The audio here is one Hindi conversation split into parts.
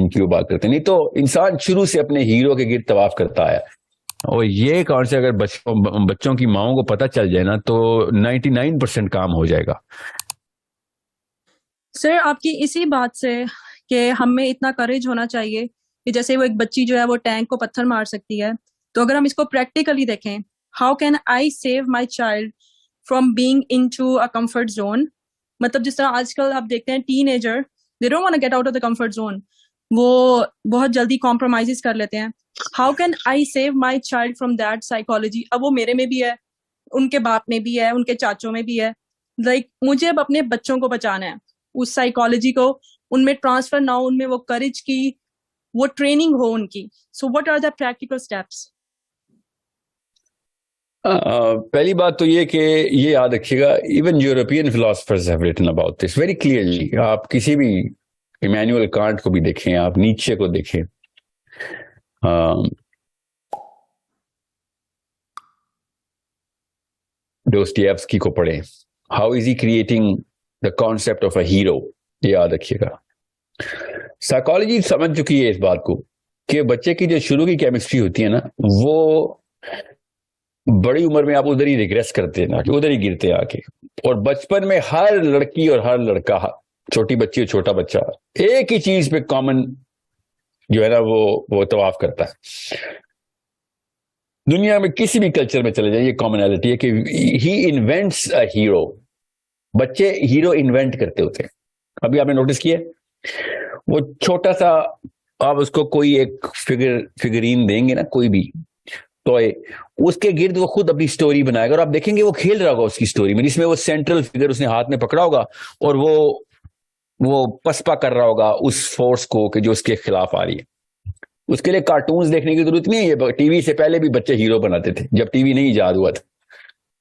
जिनकी वो बात करते हैं। नहीं तो इंसान शुरू से अपने हीरो के गिर्द तवाफ करता है, और ये कौन से अगर बच्चों की माओं को पता चल जाए ना तो 99% काम हो जाएगा। सर आपकी इसी बात से कि हमें इतना करेज होना चाहिए कि जैसे वो एक बच्ची जो है वो टैंक को पत्थर मार सकती है, तो अगर हम इसको प्रैक्टिकली देखें, how can I save my child from being into a comfort zone. मतलब जिस तरह आजकल आप देखते हैं teenager, they don't want to get out of the comfort zone, वो बहुत जल्दी कॉम्प्रोमाइजेस कर लेते हैं। How can I save my child from that psychology. अब वो मेरे में भी है, उनके बाप में भी है, उनके चाचों में भी है। मुझे अब अपने बच्चों को बचाना है, उस साइकोलॉजी को उनमें ट्रांसफर ना हो, उनमें वो करेज की वो ट्रेनिंग हो उनकी। So what are the practical steps? पहली बात तो ये कि ये याद रखिएगा, even European philosophers have written about this very clearly. आप किसी भी इमैनुअल कांट को भी देखें, आप नीचे को देखें, डोस्टोयेव्स्की को पढ़ें, how is he creating the concept of a hero, ये याद रखिएगा। साइकोलॉजी समझ चुकी है इस बात को कि बच्चे की जो शुरू की केमिस्ट्री होती है ना, वो बड़ी उम्र में आप उधर ही रिग्रेस करते हैं ना, कि उधर ही गिरते हैं आके। और बचपन में हर लड़की और हर लड़का, छोटी बच्ची और छोटा बच्चा, एक ही चीज पे कॉमन जो है ना वो तवाफ करता है। दुनिया में किसी भी कल्चर में चले जाइए, कॉमनैलिटी है कि ही इन्वेंट्स अ हीरो। बच्चे हीरो इन्वेंट करते होते हैं। अभी आपने नोटिस किया, वो छोटा सा आप उसको कोई एक फिगरीन देंगे ना, कोई भी टॉय, उसके गिर्द वो खुद अपनी स्टोरी बनाएगा, और आप देखेंगे वो खेल रहा होगा उसकी स्टोरी में, जिसमें वो सेंट्रल फिगर उसने हाथ में पकड़ा होगा और वो पसपा कर रहा होगा उस फोर्स को कि जो उसके खिलाफ आ रही है। उसके लिए कार्टून्स देखने की जरूरत नहीं है। टीवी से पहले भी बच्चे हीरो बनाते थे, जब टीवी नहीं इजाद हुआ था।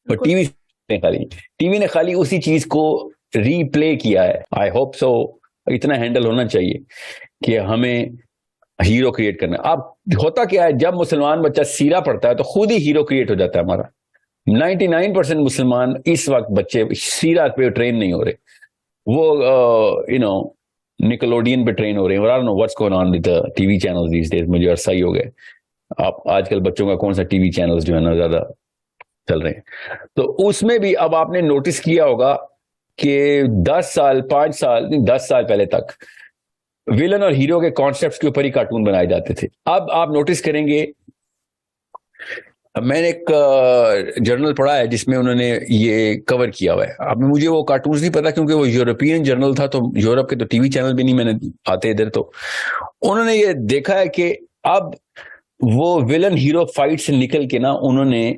और टीवी ने खाली उसी चीज को रीप्ले किया है। आई होप सो इतना हैंडल होना चाहिए कि हमें हीरो क्रिएट करना। अब होता क्या है, जब मुसलमान बच्चा सीरा पढ़ता है तो खुद ही हीरो क्रिएट हो जाता है हमारा। 99% मुसलमान इस वक्त बच्चे सीरा पे ट्रेन नहीं हो रहे, वो निकलोडियन पे ट्रेन हो रहे हैं। I don't know what's going on with the TV channels these days. मुझे अरसा ही हो गए। आप आजकल बच्चों का कौन सा टीवी चैनल्स जो है ना ज्यादा चल रहे हैं। तो उसमें भी अब आपने नोटिस किया होगा कि 10 साल 5 साल नहीं 10 साल पहले तक विलन और हीरो के कॉन्सेप्ट्स के ऊपर ही कार्टून बनाए जाते थे। अब आप नोटिस करेंगे, मैंने एक जर्नल पढ़ा है जिसमें उन्होंने ये कवर किया हुआ है। अब मुझे वो कार्टून्स नहीं पता क्योंकि वो यूरोपियन जर्नल था, तो यूरोप के तो टीवी चैनल भी नहीं मैंने आते इधर। तो उन्होंने ये देखा है कि अब वो विलन हीरो फाइट से निकल के ना, उन्होंने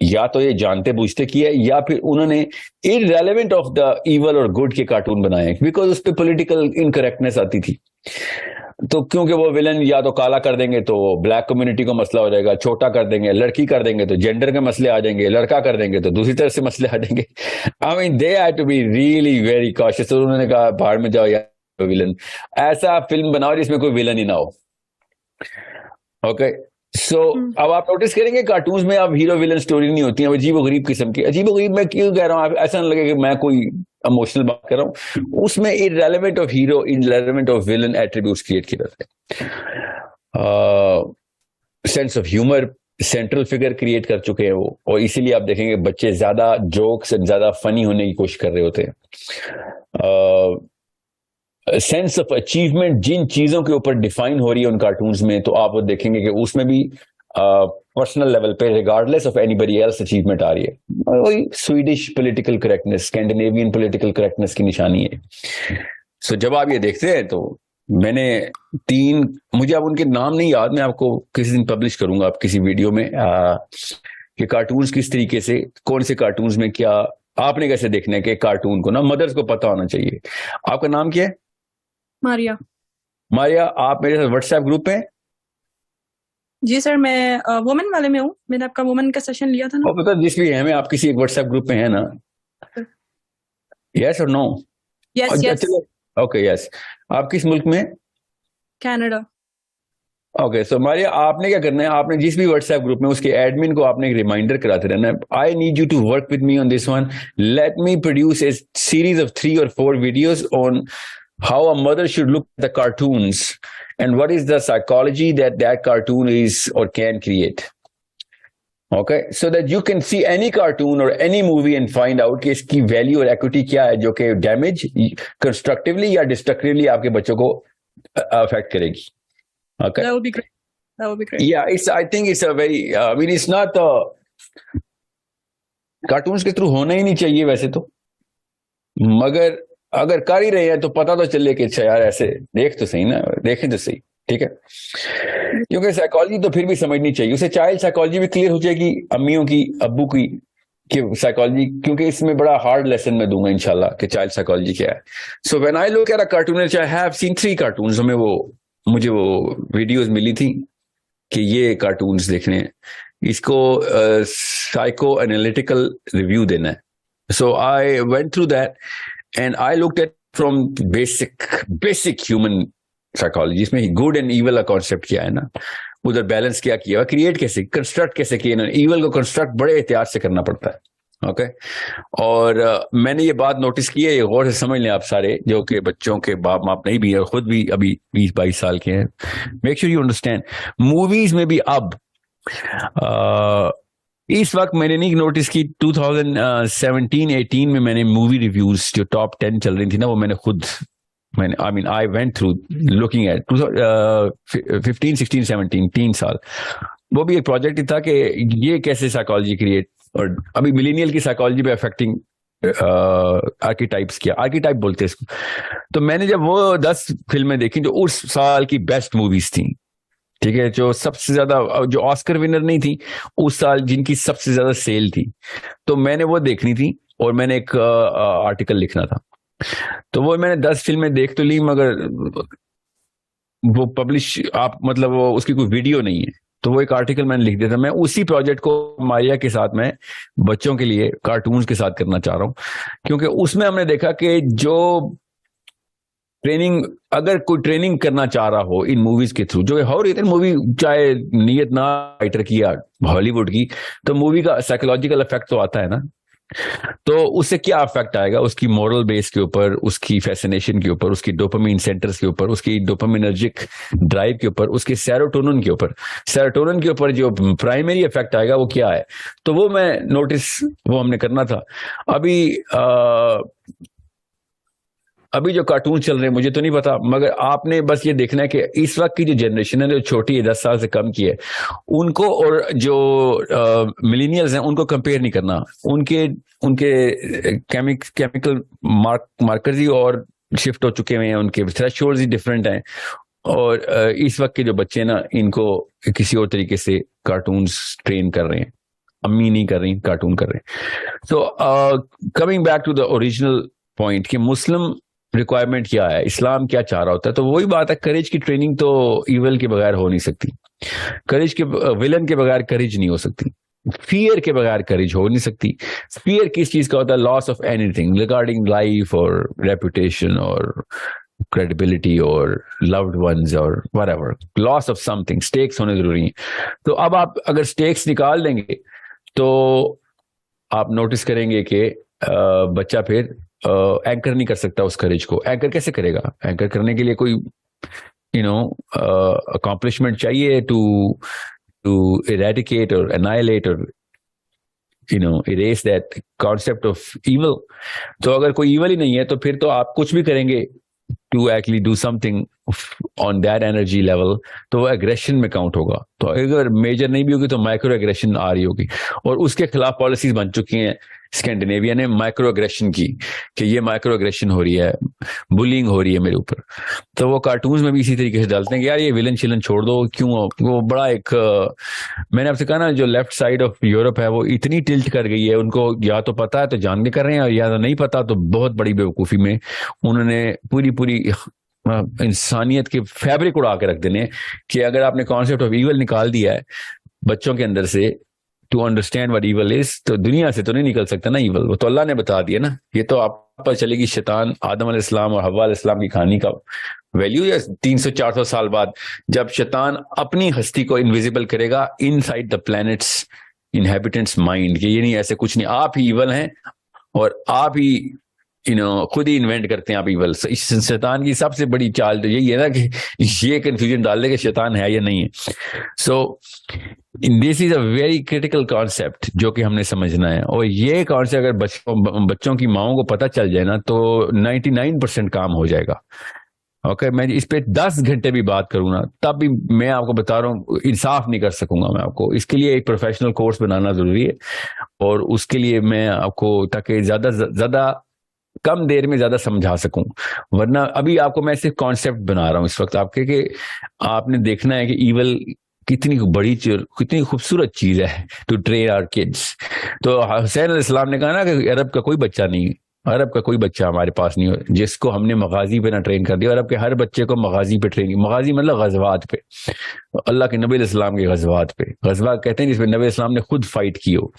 या तो ये जानते बूझते किया या फिर उन्होंने इररेलेवेंट ऑफ द इवल और गुड के कार्टून बनाए, बिकॉज उस पर पॉलिटिकल इनकरेक्टनेस आती थी। तो क्योंकि वो विलन या तो काला कर देंगे तो ब्लैक कम्युनिटी को मसला हो जाएगा, छोटा कर देंगे, लड़की कर देंगे तो जेंडर के मसले आ जाएंगे, लड़का कर देंगे तो दूसरी तरफ से मसले आ जाएंगे। I mean they had to be really very cautious. तो उन्होंने कहा बाहर में जाओ यार, विलन ऐसा फिल्म बनाओ जिसमें कोई विलन ही ना हो। ओके, सो अब आप नोटिस करेंगे कार्टून्स में अब हीरो विलन स्टोरी नहीं होती है, अजीब गरीब किस्म की। अजीब गरीब मैं क्यों कह रहा हूँ, ऐसा ना लगे कि मैं कोई इमोशनल बात कर रहा हूँ। उसमें irrelevant of hero, irrelevant of villain attributes create किए जाते हैं। Sense of humour central figure create कर चुके हैं वो, और इसीलिए आप देखेंगे बच्चे ज्यादा जोक्स ज्यादा फनी होने की कोशिश कर रहे होते हैं। सेंस ऑफ अचीवमेंट जिन चीजों के ऊपर डिफाइन हो रही है उन कार्टून्स में, तो आप वो देखेंगे कि उसमें भी पर्सनल लेवल पे regardless of anybody else achievement आ रही है। वही Swedish political correctness, Scandinavian political correctness की निशानी है। सो जब आप ये देखते हैं तो मैंने मुझे अब उनके नाम नहीं याद, मैं आपको किसी दिन पब्लिश करूंगा आप किसी वीडियो में, कि कार्टून्स किस तरीके से, कौन से कार्टून्स में क्या आपने कैसे देखना है कि कार्टून को ना मदर्स को पता होना चाहिए। आपका नाम क्या है? मारिया। मारिया, आप मेरे साथ व्हाट्सएप ग्रुप पे? जी सर, मैं वुमेन वाले में हूँ। मैंने आपका वुमेन का सेशन लिया था ना। और पता जिस भी है, मैं आप किसी एक व्हाट्सएप ग्रुप पे है ना? यस और no? Yes yes. Okay yes. आप किस मुल्क में? कनाडा। ओके, सो मारिया, आपने क्या करना है, आपने जिस भी व्हाट्सएप ग्रुप में उसके एडमिन को आपने एक रिमाइंडर कराते रहना है, I need you to work with me on this one, let me produce a series of 3 or 4 videos on how a mother should look at the cartoons and what is the psychology that cartoon is or can create. Okay, so that you can see any cartoon or any movie and find out कि इसकी वैल्यू और एक्विटी क्या है जो कि डैमेज कंस्ट्रक्टिवली या डिस्ट्रक्टिवली आपके बच्चों को अफेक्ट करेगी. Okay, That would be great. That would be great. yeah, I think it's a very I mean it's not cartoons के थ्रू होना ही नहीं चाहिए वैसे तो, मगर अगर कर ही रहे हैं तो पता तो चले कि अच्छा यार ऐसे देख तो सही ना, देखें तो सही, ठीक है. क्योंकि साइकोलॉजी तो फिर भी समझनी चाहिए, उसे चाइल्ड साइकोलॉजी भी क्लियर हो जाएगी, अम्मियों की, अब्बू की साइकोलॉजी, क्योंकि इसमें बड़ा हार्ड लेसन मैं दूंगा इंशाल्लाह कि चाइल्ड साइकोलॉजी क्या है. So when I look at a cartoon, I have seen 3 cartoons, मुझे वो वीडियोस मिली थी कि ये कार्टून्स देखने हैं, इसको साइको एनालिटिकल रिव्यू देना है. So I went through that and I looked at from basic human psychology. इसमें गुड एंड ईवल का कॉन्सेप्ट क्या है ना, उधर बैलेंस क्या किया हुआ, क्रिएट कैसे, कंस्ट्रक्ट कैसे किया ना. ईवल को कंस्ट्रक्ट बड़े एहतियात से करना पड़ता है. ओके, और मैंने ये बात नोटिस की है, ये गौर से समझ लें आप सारे जो कि बच्चों के बाप माप नहीं भी है, खुद भी अभी 20-22 साल के हैं. Make sure you understand, movies में भी अब इस वक्त मैंने नहीं नोटिस की, 2017-18 में मैंने मूवी रिव्यूज जो टॉप 10 चल रही थी ना, वो मैंने आई वेंट थ्रू लुकिंग एट 15, 16, 17 3 साल. वो भी एक प्रोजेक्ट ही था कि ये कैसे साइकोलॉजी क्रिएट, और अभी मिलेनियल की साइकोलॉजी पे अफेक्टिंग आर्किटाइप्स किया, आर्किटाइप बोलते हैं इसको. तो मैंने जब वो 10 फिल्में देखी जो उस साल की बेस्ट मूवीज थी, ठीक है, जो सबसे ज्यादा, जो ऑस्कर विनर नहीं थी उस साल, जिनकी सबसे ज्यादा सेल थी, तो मैंने वो देखनी थी और मैंने एक आर्टिकल लिखना था. तो वो मैंने 10 फिल्में देख तो ली, मगर वो पब्लिश आप मतलब वो उसकी कोई वीडियो नहीं है, तो वो एक आर्टिकल मैंने लिख दिया था. मैं उसी प्रोजेक्ट को मारिया के साथ में बच्चों के लिए कार्टून्स के साथ करना चाह रहा हूं, क्योंकि उसमें हमने देखा कि जो ट्रेनिंग, अगर कोई ट्रेनिंग करना चाह रहा हो इन मूवीज के थ्रू, जो हो रही थी मूवी, चाहे नीयत ना राइटर की या हॉलीवुड की, तो मूवी का साइकोलॉजिकल इफेक्ट तो आता है ना. तो उससे क्या इफेक्ट आएगा, उसकी मॉरल बेस के ऊपर, उसकी फैसिनेशन के ऊपर, उसकी डोपामिन सेंटर्स के ऊपर, उसकी डोपामिनर्जिक ड्राइव के ऊपर, उसके सेरोटोनिन के ऊपर. सेरोटोनिन के ऊपर जो प्राइमरी इफेक्ट आएगा वो क्या है, तो वो मैं नोटिस, वो हमने करना था. अभी जो कार्टून चल रहे हैं मुझे तो नहीं पता, मगर आपने बस ये देखना है कि इस वक्त की जो जनरेशन है, जो छोटी है, 10 साल से कम की है, उनको और जो मिलेनियल्स हैं उनको कंपेयर नहीं करना. उनके केमिकल मार्कर्स ही और शिफ्ट हो चुके हैं, उनके थ्रेशोल्ड्स ही डिफरेंट हैं, और इस वक्त के जो बच्चे ना, इनको किसी और तरीके से कार्टून्स ट्रेन कर रहे हैं, अम्मी नहीं कर रही, कार्टून कर रहे हैं. So coming back to the original point कि मुस्लिम रिक्वायरमेंट क्या है, इस्लाम क्या चाह रहा होता है, तो वही बात है, करेज की ट्रेनिंग तो ईवल के बगैर हो नहीं सकती, करेज के विलन के बगैर करेज नहीं हो सकती, फियर के बगैर करेज हो नहीं सकती. फियर किस चीज का होता है, loss of anything regarding life और रेपुटेशन और क्रेडिबिलिटी और लव्ड वंस और whatever, loss of something, stakes होने जरूरी है. तो अब आप अगर स्टेक्स निकाल देंगे तो आप नोटिस करेंगे कि बच्चा फिर एंकर नहीं कर सकता उस करेज को. एंकर कैसे करेगा, एंकर करने के लिए कोई अकॉम्प्लिशमेंट चाहिए टू इरेडिकेट और एनाइलेट और erase that concept of evil. तो अगर कोई इवल ही नहीं है तो फिर तो आप कुछ भी करेंगे to actually do something on that energy level, तो वो एग्रेशन में काउंट होगा. तो अगर मेजर नहीं भी होगी तो माइक्रो एग्रेशन आ रही होगी, और उसके खिलाफ पॉलिसीज बन चुकी हैं स्कैंडिनेविया ने माइक्रो एग्रेशन की, कि ये माइक्रो एग्रेशन हो रही है, बुलिंग हो रही है मेरे ऊपर. तो वो कार्टून्स में भी इसी तरीके से डालते हैं कि यार ये विलन शिलन छोड़ दो, क्यों. वो बड़ा एक मैंने आपसे कहा ना, जो लेफ्ट साइड ऑफ यूरोप है वो इतनी टिल्ट कर गई है, उनको या तो पता है तो जान के कर रहे हैं, और या तो नहीं पता तो बहुत बड़ी बेवकूफ़ी में उन्होंने पूरी इंसानियत के फैब्रिक उड़ा के रख देने, कि अगर आपने कॉन्सेप्ट ऑफ ईवल निकाल दिया है बच्चों के अंदर से, to understand what evil is, तो दुनिया से तो नहीं निकल सकता ना ईवल, वो तो अल्लाह ने बता दिया ना. ये तो आप पर चलेगी शैतान आदम अलैहिस्सलाम और हव्वा अलैहिस्सलाम की कहानी का वैल्यू, या 300-400 साल बाद जब शैतान अपनी हस्ती को इनविजिबल करेगा inside the planets inhabitants mind, कि ये नहीं, ऐसे कुछ नहीं, आप ही ईवल हैं और आप ही खुद ही इन्वेंट करते हैं आप ईवल। शैतान की सबसे बड़ी चाल तो यही है ना कि ये कंफ्यूजन डाल दे कि शैतान है या नहीं है। So this is a very critical concept जो कि हमने समझना है, और ये कॉन्सेप्ट अगर बच्चों की माओं को पता चल जाए ना तो 99% काम हो जाएगा। ओके, मैं इस पे 10 घंटे भी बात करूँ ना तब भी मैं आपको बता रहा हूँ इंसाफ नहीं कर सकूंगा मैं आपको। इसके लिए एक प्रोफेशनल कोर्स बनाना जरूरी है, और उसके लिए मैं आपको ताकि ज्यादा कम देर में ज्यादा समझा सकूं। वरना अभी आपको मैं सिर्फ कॉन्सेप्ट बना रहा हूं इस वक्त आपके, कि आपने देखना है कि ईवल कितनी बड़ी कितनी खूबसूरत चीज है टू ट्रेन आवर किड्स। तो हुसैन अलैहिस्सलाम ने कहा ना कि अरब का कोई बच्चा नहीं, अरब का कोई बच्चा हमारे पास नहीं हो जिसको हमने मगाजी पे ना ट्रेन कर दिया। अरब के हर बच्चे को मगाजी पे ट्रेन, मगाजी मतलब गजवात पे, अल्लाह के नबी अलैहिस्सलाम के गजवात पे। गजवा कहते हैं जिसमें नबी अलैहिस्सलाम ने खुद फाइट की हो,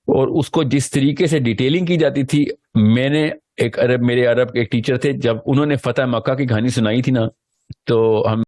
और उसको जिस तरीके से डिटेलिंग की जाती थी। मैंने मेरे अरब के एक टीचर थे, जब उन्होंने फतेह मक्का की कहानी सुनाई थी ना, तो हम